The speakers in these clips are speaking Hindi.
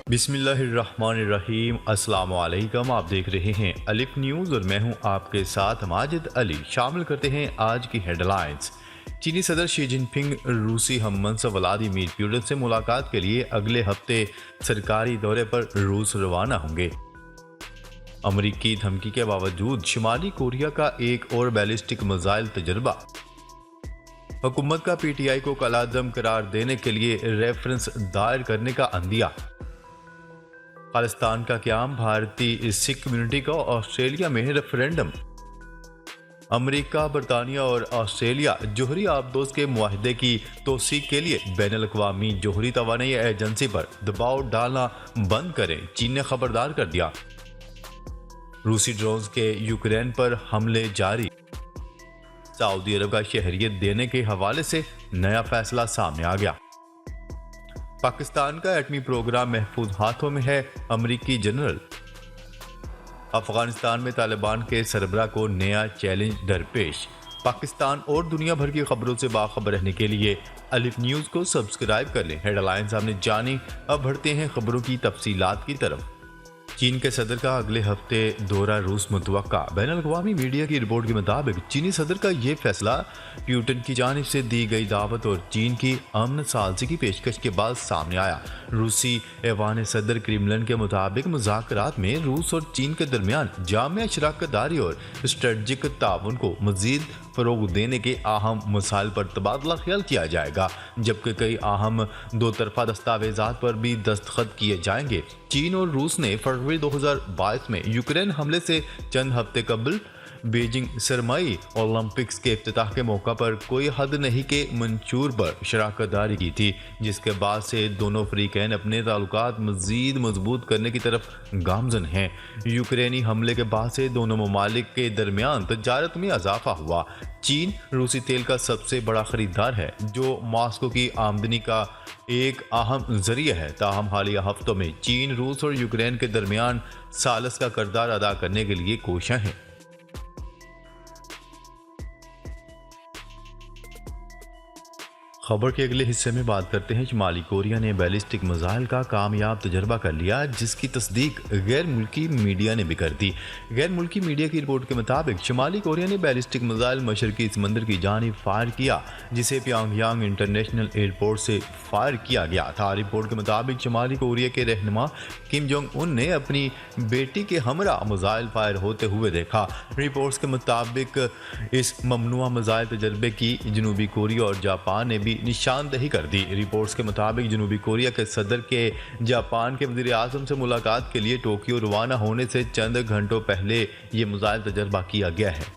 बिस्मिल्लाहिर्रहमानिर्रहीम। अस्सलाम वालेकुम। आप देख रहे हैं अलिफ न्यूज़ और मैं हूं आपके साथ माजिद अली। शामिल करते हैं आज की हेडलाइंस। चीनी सदर शी जिनपिंग रूसी हम मनसब व्लादिमीर पुतिन से मुलाकात के लिए अगले हफ्ते सरकारी दौरे पर रूस रवाना होंगे। अमरीकी धमकी के बावजूद शुमाली कोरिया का एक और बैलिस्टिक मिसाइल तजर्बा। हुकूमत का पीटीआई को कलादम करार देने के लिए रेफरेंस दायर करने का अंदिया। खालिस्तान का क्याम, भारतीय सिख कम्युनिटी का ऑस्ट्रेलिया में रेफरेंडम। अमेरिका, बरतानिया और ऑस्ट्रेलिया जोहरी आबदोज के मुआहदे की तोसीक के लिए बैनुल-अक़वामी जोहरी तवानाई एजेंसी पर दबाव डालना बंद करें, चीन ने खबरदार कर दिया। रूसी ड्रोन्स के यूक्रेन पर हमले जारी। सऊदी अरब का शहरियत देने के हवाले से नया फैसला सामने आ गया। पाकिस्तान का एटमी प्रोग्राम महफूज हाथों में है, अमरीकी जनरल। अफगानिस्तान में तालिबान के सरबराह को नया चैलेंज दरपेश। पाकिस्तान और दुनिया भर की खबरों से बाखबर रहने के लिए अलिफ न्यूज़ को सब्सक्राइब कर लें। हेडलाइंस आपने जानी, अब बढ़ते हैं खबरों की तफसीलात की तरफ। चीन के सदर का अगले हफ्ते दौरा रूस मुतवक्का। बैनुल-अक़वामी मीडिया की रिपोर्ट के मुताबिक चीनी सदर का ये फैसला पुतिन की जानिब से दी गई दावत और चीन की अमन सालसी की पेशकश के बाद सामने आया। रूसी ऐवान सदर क्रेमलिन के मुताबिक मुज़ाकरात में रूस और चीन के दरमियान जामिया शराकत दारी और स्ट्रेटजिक ताउन को मजीद फ़रोग़ देने के अहम मसाइल पर तबादला ख्याल किया जाएगा, जबकि कई अहम दो तरफा दस्तावेज़ात पर भी दस्तखत किए जाएंगे। चीन और रूस ने फरवरी 2022 में यूक्रेन हमले से चंद हफ्ते कबल बीजिंग सरमाई ओलंपिक्स के इफ्तिताह के मौका पर कोई हद नहीं के मंशूर पर शराकत दारी की थी, जिसके बाद से दोनों फरीकैन अपने ताल्लुकात मज़ीद मजबूत करने की तरफ गामजन हैं। यूक्रेनी हमले के बाद से दोनों ममालिक के दरमियान तजारत में इजाफा हुआ। चीन रूसी तेल का सबसे बड़ा खरीदार है, जो मॉस्को की आमदनी का एक अहम जरिया है। ताहम हालिया हफ्तों में चीन, रूस और यूक्रेन के दरमियान सालस का किरदार अदा करने के लिए कोशिशें हैं। खबर के अगले हिस्से में बात करते हैं। शुमाली कोरिया ने बैलिस्टिक मिसाइल का कामयाब तजर्बा कर लिया, जिसकी तस्दीक गैर मुल्की मीडिया ने भी कर दी। गैर मुल्की मीडिया की रिपोर्ट के मुताबिक शुमाली कोरिया ने बैलिस्टिक मिसाइल मशरकी समंदर की जानिब फायर किया, जिसे प्योंगयांग इंटरनेशनल एयरपोर्ट से फायर किया गया था। रिपोर्ट के मुताबिक शुमाली कोरिया के रहनुमा किम जोंग उन ने अपनी बेटी के हमरा मिसाइल फायर होते हुए देखा। रिपोर्ट्स के मुताबिक इस ममनुआ मिसाइल तजर्बे की जनूबी कोरिया और जापान ने भी निशानदेही कर दी। रिपोर्ट्स के मुताबिक जनूबी कोरिया के सदर के जापान के वज़ीर आज़म से मुलाकात के लिए टोक्यो रवाना होने से चंद घंटों पहले ये मिसाइल तजर्बा किया गया है।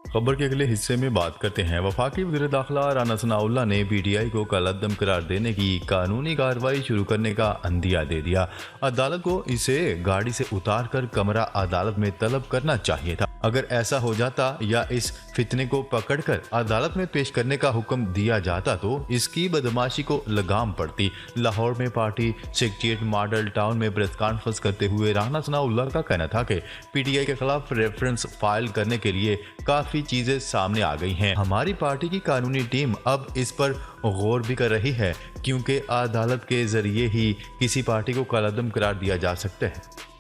खबर के अगले हिस्से में बात करते हैं। वफाकी वज़ीर दाखिला राना सनाउल्लाह ने पीटीआई को कलअदम करार देने की कानूनी कार्रवाई शुरू करने का अंदिया दे दिया। अदालत को इसे गाड़ी से उतार कर कमरा अदालत में तलब करना चाहिए था। अगर ऐसा हो जाता या इस फितने को पकड़कर अदालत में पेश करने का हुक्म दिया जाता तो इसकी बदमाशी को लगाम पड़ती। लाहौर में पार्टी सेक्रेटेरिएट मॉडल टाउन में प्रेस कॉन्फ्रेंस करते हुए राना सनाउल्लाह का कहना था कि पीटीआई के खिलाफ रेफरेंस फाइल करने के लिए काफ़ी चीज़ें सामने आ गई हैं। हमारी पार्टी की कानूनी टीम अब इस पर गौर भी कर रही है, क्योंकि अदालत के जरिए ही किसी पार्टी को कलअदम करार दिया जा सकता है।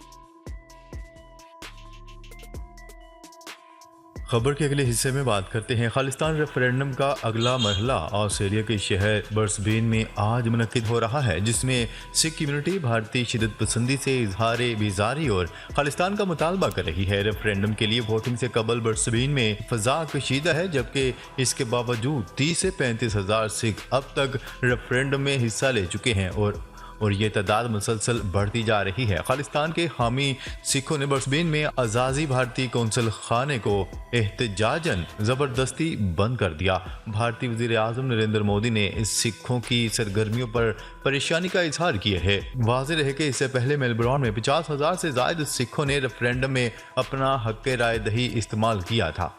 खबर के अगले हिस्से में बात करते हैं। खालिस्तान रेफरेंडम का अगला मरहला ऑस्ट्रेलिया के शहर ब्रिस्बेन में आज मुनक्किद हो रहा है, जिसमें सिख कम्युनिटी भारतीय शिदत पसंदी से इजहार बेजारी और खालिस्तान का मुतालबा कर रही है। रेफरेंडम के लिए वोटिंग से कबल ब्रिस्बेन में फजा कशीदा है, जबकि इसके बावजूद 30 से 35 हज़ार सिख अब तक रेफरेंडम में हिस्सा ले चुके हैं और ये तादाद मुसलसल बढ़ती जा रही है। खालिस्तान के हामी सिखों ने ब्रिस्बेन में अजाजी भारतीय कौंसल खाने को एहतजाजन ज़बरदस्ती बंद कर दिया। भारतीय वज़ीर आज़म नरेंद्र मोदी ने सिखों की सरगर्मियों पर परेशानी का इजहार किया है। वाज़ेह रहे कि इससे पहले मेलबर्न में 50,000 से ज़ायद सिखों ने रेफरेंडम में अपना हक़ राय दही इस्तेमाल किया था।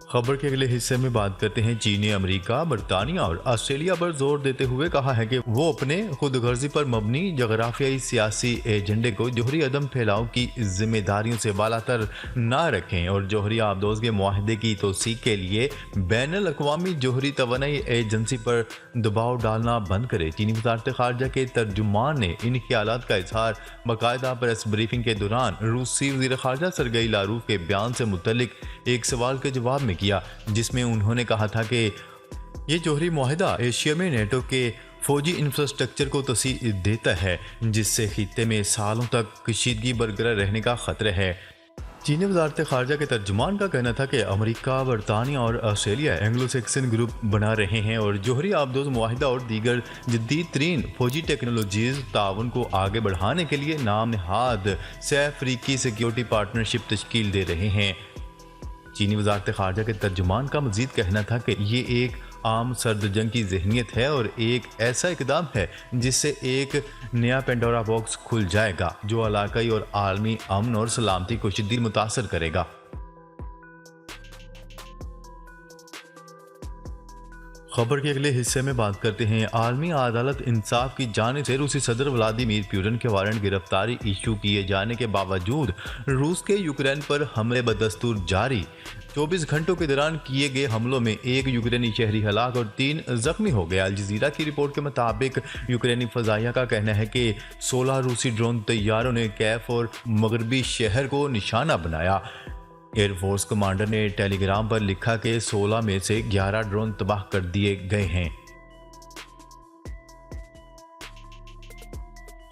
खबर के अगले हिस्से में बात करते हैं। चीन ने अमेरिका, बरतानिया और ऑस्ट्रेलिया पर जोर देते हुए कहा है कि वो अपने खुदगर्जी पर मबनी जगराफियाई सियासी एजेंडे को जोहरी अदम फैलाव की जिम्मेदारियों से बालातर न रखें और जोहरी आबदोज के मुआहदे की तोसीक के लिए बैनुल अक़वामी जोहरी तवानाई एजेंसी पर दबाव डालना बंद करें। चीनी वज़ारत ख़ारजा के तर्जुमान ने इन ख्यालात का इजहार बाकायदा प्रेस ब्रीफिंग के दौरान रूसी वज़ीर ख़ारजा सरगई लारूफ के बयान से मुतल्लिक एक सवाल के जवाब में किया, जिसमें उन्होंने कहा था कि ये जोहरी मुआहदा एशिया में नेटो के फौजी इंफ्रास्ट्रक्चर को तसीह देता है, जिससे खित्ते में सालों तक कशीदगी बरकरार रहने का खतरा है। चीनी वज़ारत ख़ारजा के तर्जुमान का कहना था कि अमेरिका, बरतानिया और ऑस्ट्रेलिया एंग्लो सैक्सन ग्रुप बना रहे हैं और जोहरी आबदोज मुआहिदा और दीगर जदीद तरीन फौजी टेक्नोलॉजीज़ ताउन को आगे बढ़ाने के लिए नाम नहाद सह अफ्रीकी सिक्योरिटी पार्टनरशिप तश्कील दे रहे हैं। चीनी वज़ारत ख़ारजा के तर्जुमान का मज़ीद कहना था कि ये एक आम सर्द जंग की जहनीत है और एक ऐसा इकदाम है जिससे एक नया पेंडोरा बॉक्स खुल जाएगा जो इलाकाई और आलमी अमन और सलामती को शदीद मुतासर करेगा। खबर के अगले हिस्से में बात करते हैं। आलमी अदालत इंसाफ की जानिब से रूसी सदर व्लादिमीर पुतिन के वारंट गिरफ्तारी इशू किए जाने के बावजूद रूस के यूक्रेन पर हमले बदस्तूर जारी। 24 घंटों के दौरान किए गए हमलों में एक यूक्रेनी शहरी हलाक और 3 जख्मी हो गए। अल जजीरा की रिपोर्ट के मुताबिक यूक्रेनी फजाइया का कहना है कि 16 रूसी ड्रोन तैयारों ने कैफ और मगरबी शहर को निशाना बनाया। एयरफोर्स कमांडर ने टेलीग्राम पर लिखा कि 16 में से 11 ड्रोन तबाह कर दिए गए हैं।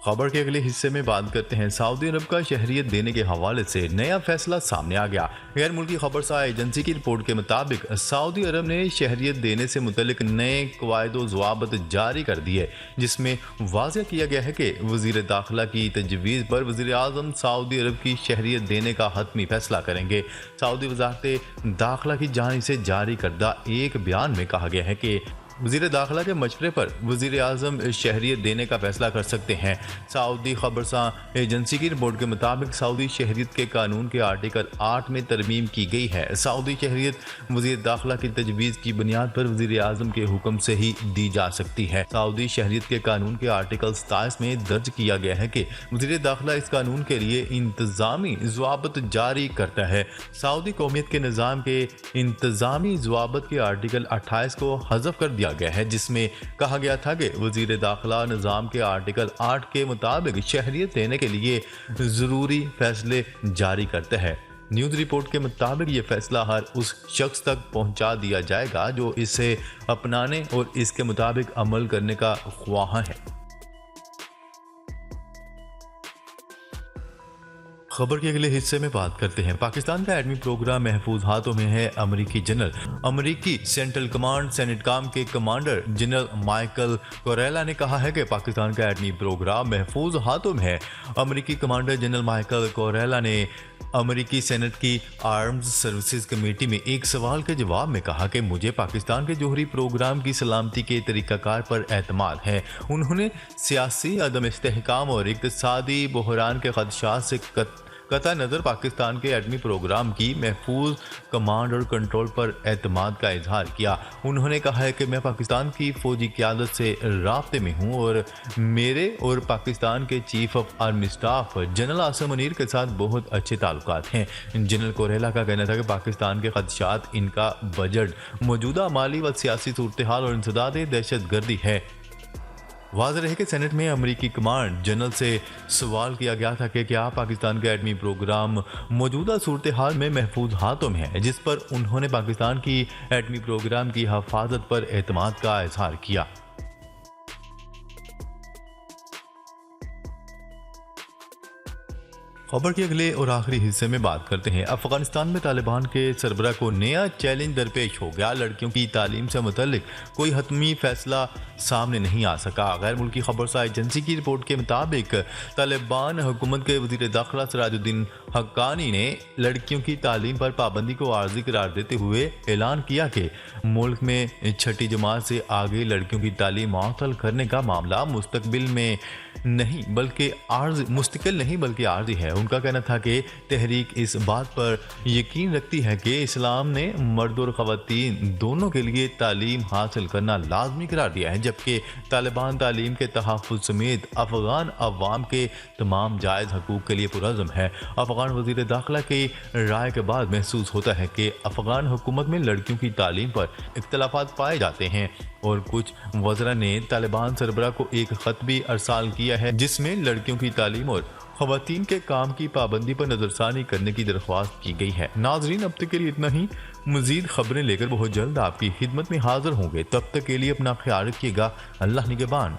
खबर के अगले हिस्से में बात करते हैं। सऊदी अरब का शहरियत देने के हवाले से नया फैसला सामने आ गया। गैर मुल्की खबरसार एजेंसी की रिपोर्ट के मुताबिक सऊदी अरब ने शहरियत देने से मुतल्लिक नए कवायद व ज़वाबित जारी कर दिए, जिसमें वाज़ेह किया गया है कि वज़ीर दाखिला की तजवीज़ पर वज़ीर आज़म सऊदी अरब की शहरियत देने का हतमी फैसला करेंगे। सऊदी वज़ारत दाखिला की जानिब से जारी करदा एक बयान में कहा गया है कि वज़ीर दाखिला के मशवरे पर वज़ीर आज़म शहरियत देने का फैसला कर सकते हैं। सऊदी खबरसार एजेंसी की रिपोर्ट के मुताबिक सऊदी शहरियत के कानून के आर्टिकल 8 में तरमीम की गई है। सऊदी शहरियत वज़ीर दाखिला की तजवीज़ की बुनियाद पर वज़ीर आज़म के हुक्म से ही दी जा सकती है। सऊदी शहरियत के कानून के आर्टिकल 27 में दर्ज किया गया है कि वज़ीर दाखिला इस कानून के लिए इंतज़ामी ज़वाबित जारी करता है। सऊदी कौमियत के निज़ाम के इंतज़ामी ज़वाबित के आर्टिकल 28 को हज़फ कर दिया गया है, जिसमें कहा गया था कि वज़ीर दाखिला निज़ाम के आर्टिकल 8 के मुताबिक शहरियत देने के लिए ज़रूरी फैसले जारी करता है। न्यूज़ रिपोर्ट के मुताबिक ये फैसला हर उस शख्स तक पहुंचा दिया जाएगा जो इसे अपनाने और इसके मुताबिक अमल करने का ख्वाह है। खबर के अगले हिस्से में बात करते हैं। पाकिस्तान का एटमी प्रोग्राम महफूज हाथों में है। अमेरिकी जनरल अमेरिकी सेंट्रल कमांड सेनेटकॉम के कमांडर जनरल माइकल कोरेला ने कहा है कि पाकिस्तान का एटमी प्रोग्राम महफूज हाथों में है। अमेरिकी कमांडर जनरल माइकल कोरेला ने अमेरिकी सेनेट की आर्म्स सर्विसेज कमेटी में एक सवाल के जवाब में कहा कि मुझे पाकिस्तान के जोहरी प्रोग्राम की सलामती के तरीक़ाकार पर एतमाद है। उन्होंने सियासी अदम इस्तेहकाम और इक़्तिसादी बहरान के खदशात से कता नज़र पाकिस्तान के एटमी प्रोग्राम की महफूज कमांड और कंट्रोल पर एतमाद का इजहार किया। उन्होंने कहा है कि मैं पाकिस्तान की फ़ौजी क़यादत से राब्ते में हूँ और मेरे और पाकिस्तान के chief of army staff general Asim Munir के साथ बहुत अच्छे ताल्लुकात हैं। जनरल कोरेला का कहना था कि पाकिस्तान के खदशात, इनका बजट, मौजूदा माली व सियासी सूरत हाल और इंसदाद दहशत गर्दी है। वाज़ेह रहे कि सेनेट में अमेरिकी कमांड जनरल से सवाल किया गया था कि क्या पाकिस्तान का एटमी प्रोग्राम मौजूदा सूरत हाल में महफूज हाथों में है, जिस पर उन्होंने पाकिस्तान की एटमी प्रोग्राम की हिफाजत पर एतमाद का इजहार किया। खबर के अगले और आखिरी हिस्से में बात करते हैं। अफगानिस्तान में तालिबान के सरबराह को नया चैलेंज दरपेश हो गया। लड़कियों की तालीम से मुतल्लिक कोई हतमी फैसला सामने नहीं आ सका। गैर मुल्की खबरसार एजेंसी की रिपोर्ट के मुताबिक तालिबान हुकूमत के वज़ीर दाखिला सिराजुद्दीन हक्कानी ने लड़कियों की तालीम पर पाबंदी को आर्जी करार देते हुए ऐलान किया कि मुल्क में छठी जमात से आगे लड़कियों की तालीम मुअत्तल करने का मामला मुस्तकिल नहीं बल्कि आर्जी है। उनका कहना था कि तहरीक इस बात पर यकीन रखती है कि इस्लाम ने मर्द और ख़वातीन दोनों के लिए तालीम हासिल करना लाजमी करार दिया है, जबकि तालिबान तालीम के तहफ़्फ़ुज़ समेत अफ़गान अवाम के तमाम जायज़ हकूक़ के लिए पुरज़्ज़म है। अफ़गान वज़ीर दाखिला की राय के बाद महसूस होता है कि अफ़गान हुकूमत में लड़कियों की तालीम पर इख्तलाफ़ात पाए जाते हैं और कुछ वज़रा ने तालिबान सरबराह को एक ख़त भी अरसाल किया है जिसमें लड़कियों की तालीम और ख़वातीन के काम की पाबंदी पर नज़रसानी करने की दरख्वास्त की गई है। नाज़रीन, अब तक के लिए इतना ही। मज़ीद खबरें लेकर बहुत जल्द आपकी खिदमत में हाजिर होंगे। तब तक के लिए अपना ख्याल रखिएगा। अल्लाह निगहबान।